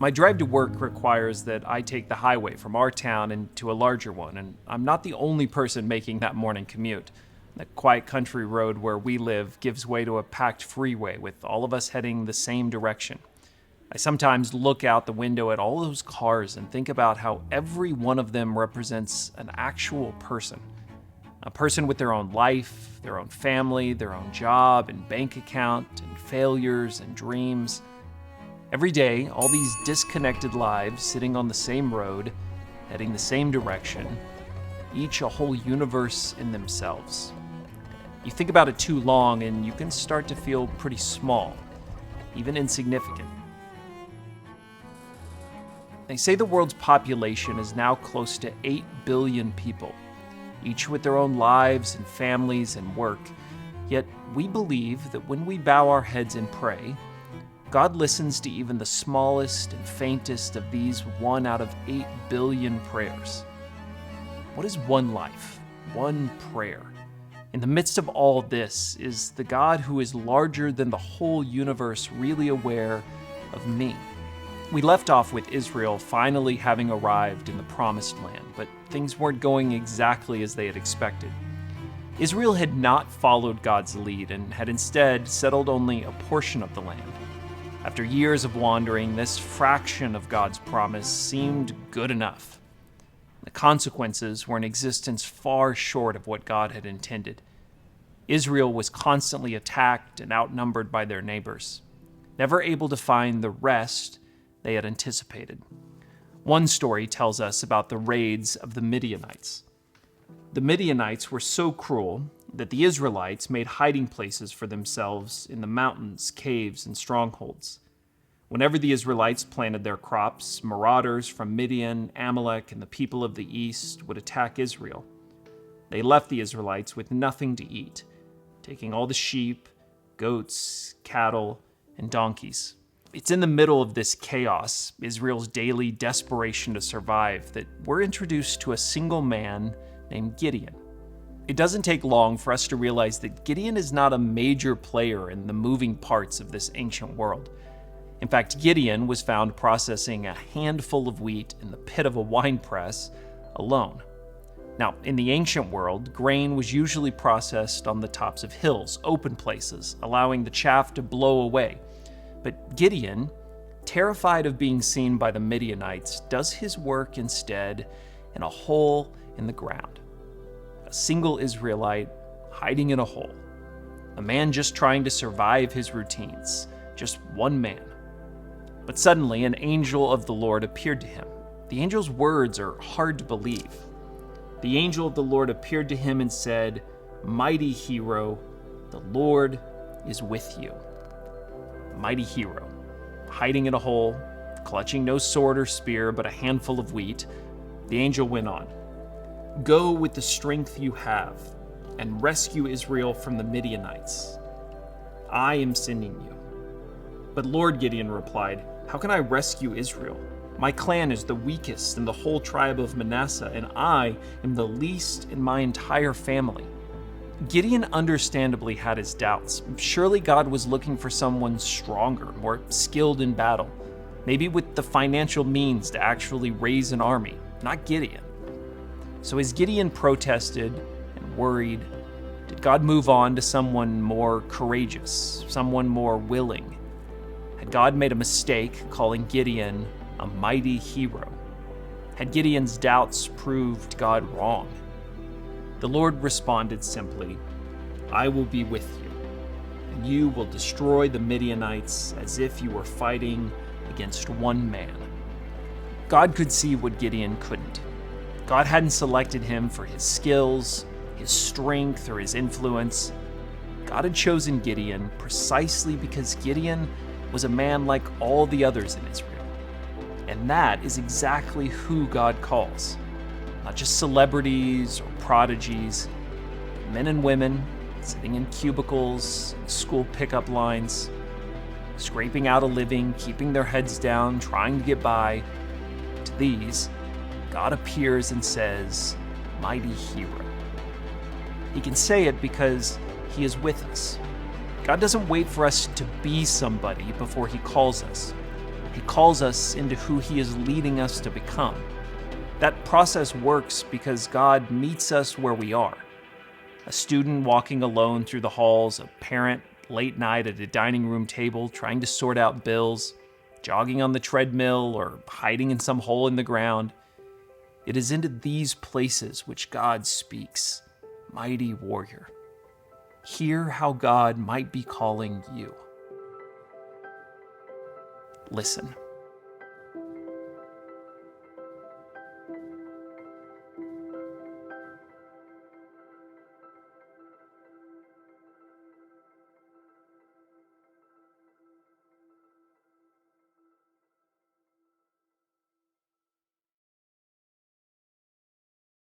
My drive to work requires that I take the highway from our town into a larger one, and I'm not the only person making that morning commute. The quiet country road where we live gives way to a packed freeway with all of us heading the same direction. I sometimes look out the window at all those cars and think about how every one of them represents an actual person. A person with their own life, their own family, their own job and bank account, and failures and dreams. Every day, all these disconnected lives sitting on the same road, heading the same direction, each a whole universe in themselves. You think about it too long and you can start to feel pretty small, even insignificant. They say the world's population is now close to 8 billion people, each with their own lives and families and work. Yet we believe that when we bow our heads and pray, God listens to even the smallest and faintest of these 1 out of 8 billion prayers. What is one life, one prayer? In the midst of all this, is the God who is larger than the whole universe really aware of me? We left off with Israel finally having arrived in the Promised Land, but things weren't going exactly as they had expected. Israel had not followed God's lead and had instead settled only a portion of the land. After years of wandering, this fraction of God's promise seemed good enough. The consequences were an existence far short of what God had intended. Israel was constantly attacked and outnumbered by their neighbors, never able to find the rest they had anticipated. One story tells us about the raids of the Midianites. The Midianites were so cruel that the Israelites made hiding places for themselves in the mountains, caves, and strongholds. Whenever the Israelites planted their crops, marauders from Midian, Amalek, and the people of the east would attack Israel. They left the Israelites with nothing to eat, taking all the sheep, goats, cattle, and donkeys. It's in the middle of this chaos, Israel's daily desperation to survive, that we're introduced to a single man named Gideon. It doesn't take long for us to realize that Gideon is not a major player in the moving parts of this ancient world. In fact, Gideon was found processing a handful of wheat in the pit of a wine press alone. Now, in the ancient world, grain was usually processed on the tops of hills, open places, allowing the chaff to blow away. But Gideon, terrified of being seen by the Midianites, does his work instead in a hole in the ground. A single Israelite hiding in a hole. A man just trying to survive his routines. Just one man. But suddenly an angel of the Lord appeared to him. The angel's words are hard to believe. The angel of the Lord appeared to him and said, "Mighty hero, the Lord is with you." Mighty hero, hiding in a hole, clutching no sword or spear but a handful of wheat, the angel went on, "Go with the strength you have and rescue Israel from the Midianites. I am sending you." But Lord, Gideon replied, "How can I rescue Israel? My clan is the weakest in the whole tribe of Manasseh, and I am the least in my entire family." Gideon understandably had his doubts. Surely God was looking for someone stronger, more skilled in battle, maybe with the financial means to actually raise an army, not Gideon. So as Gideon protested and worried, did God move on to someone more courageous, someone more willing? Had God made a mistake calling Gideon a mighty hero? Had Gideon's doubts proved God wrong? The Lord responded simply, "I will be with you, and you will destroy the Midianites as if you were fighting against one man." God could see what Gideon couldn't. God hadn't selected him for his skills, his strength, or his influence. God had chosen Gideon precisely because Gideon was a man like all the others in Israel. And that is exactly who God calls. Not just celebrities or prodigies, men and women sitting in cubicles and school pickup lines, scraping out a living, keeping their heads down, trying to get by. To these, God appears and says, "Mighty hero." He can say it because he is with us. God doesn't wait for us to be somebody before he calls us. He calls us into who He is leading us to become. That process works because God meets us where we are. A student walking alone through the halls, a parent late night at a dining room table trying to sort out bills, jogging on the treadmill, or hiding in some hole in the ground. It is into these places which God speaks. Mighty warrior, hear how God might be calling you. Listen.